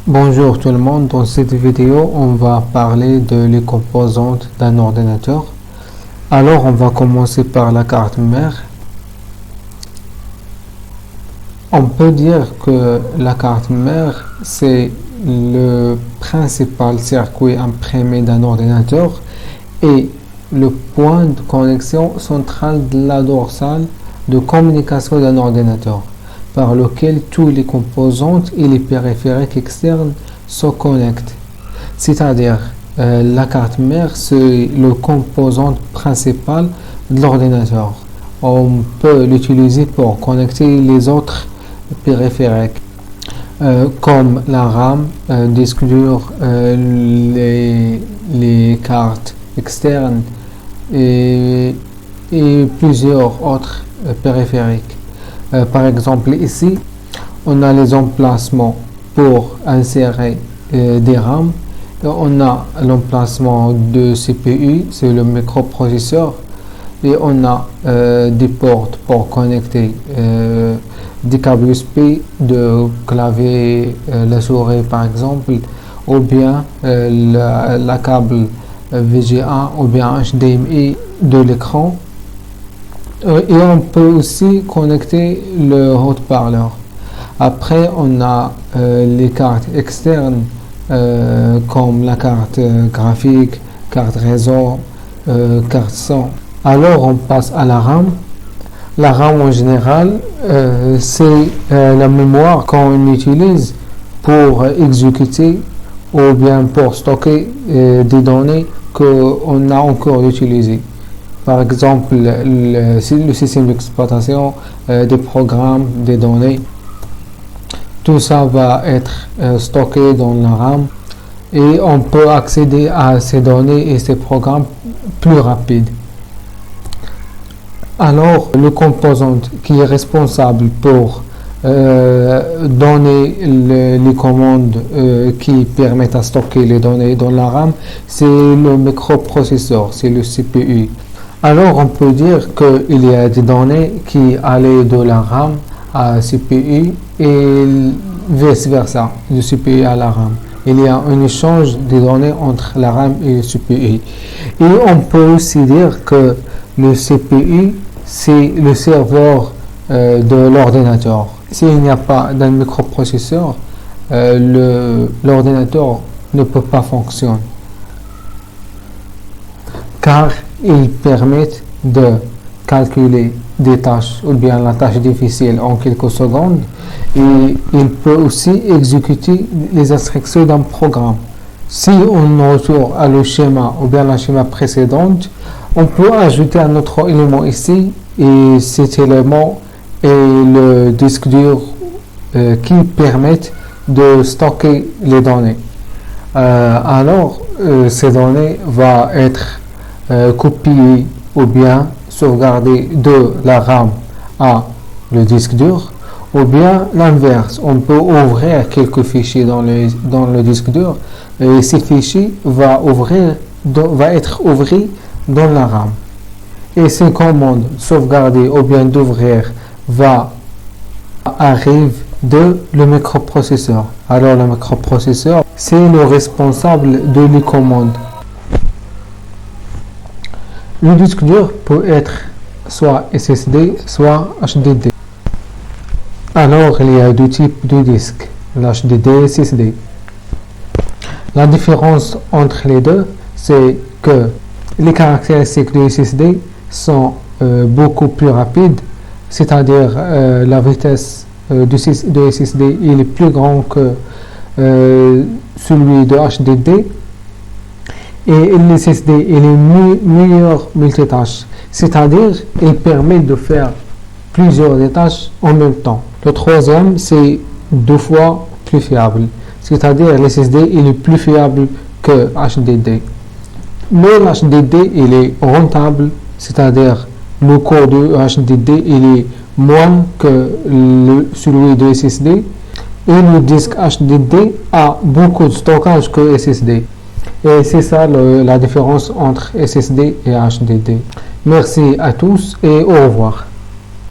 Bonjour tout le monde, dans cette vidéo on va parler de les composantes d'un ordinateur. Alors on va commencer par la carte mère. On peut dire que la carte mère c'est le principal circuit imprimé d'un ordinateur et le point de connexion central de la dorsale de communication d'un ordinateur, par lequel tous les composantes et les périphériques externes se connectent. C'est-à-dire, la carte mère, c'est le composant principal de l'ordinateur. On peut l'utiliser pour connecter les autres périphériques, comme la RAM, disque dur, les cartes externes et plusieurs autres périphériques. Par exemple, ici, on a les emplacements pour insérer des RAM. On a l'emplacement de CPU, c'est le microprocesseur. Et on a des portes pour connecter des câbles USB de clavier, la souris par exemple, ou bien la câble VGA ou bien HDMI de l'écran. Et on peut aussi connecter le haut-parleur. Après, on a les cartes externes comme la carte graphique, carte réseau, carte son. Alors, on passe à la RAM. La RAM en général, c'est la mémoire qu'on utilise pour exécuter ou bien pour stocker des données qu'on a encore utilisées. Par exemple, le système d'exploitation, des programmes, des données. Tout ça va être stocké dans la RAM et on peut accéder à ces données et ces programmes plus rapides. Alors, le composant qui est responsable pour donner les commandes qui permettent à stocker les données dans la RAM, c'est le microprocesseur, c'est le CPU. Alors, on peut dire qu'il y a des données qui allaient de la RAM à CPU et vice-versa, du CPU à la RAM. Il y a un échange des données entre la RAM et le CPU. Et on peut aussi dire que le CPU, c'est le serveur de l'ordinateur. S'il n'y a pas d'un microprocesseur, l'ordinateur ne peut pas fonctionner. Car ils permettent de calculer des tâches ou bien la tâche difficile en quelques secondes et il peut aussi exécuter les instructions d'un programme. Si on retourne à le schéma ou bien la schéma précédente, on peut ajouter un autre élément ici et cet élément est le disque dur qui permet de stocker les données. Alors ces données vont être copier ou bien sauvegarder de la RAM à le disque dur, ou bien l'inverse. On peut ouvrir quelques fichiers dans le disque dur et ces fichiers vont être ouverts dans la RAM. Et ces commandes sauvegarder ou bien d'ouvrir arrivent de le microprocesseur. Alors le microprocesseur, c'est le responsable de les commandes. Le disque dur peut être soit SSD, soit HDD. Alors, il y a deux types de disques, l'HDD et SSD. La différence entre les deux, c'est que les caractéristiques du SSD sont beaucoup plus rapides, c'est-à-dire la vitesse de SSD est plus grande que celui de HDD. Et le SSD il est meilleur multitâche, c'est-à-dire il permet de faire plusieurs tâches en même temps. Le troisième, c'est 2 fois plus fiable, c'est-à-dire le SSD il est plus fiable que HDD. Mais l'HDD il est rentable, c'est-à-dire le coût de HDD il est moins que celui de SSD et le disque HDD a beaucoup de stockage que SSD. Et c'est ça la différence entre SSD et HDD. Merci à tous et au revoir.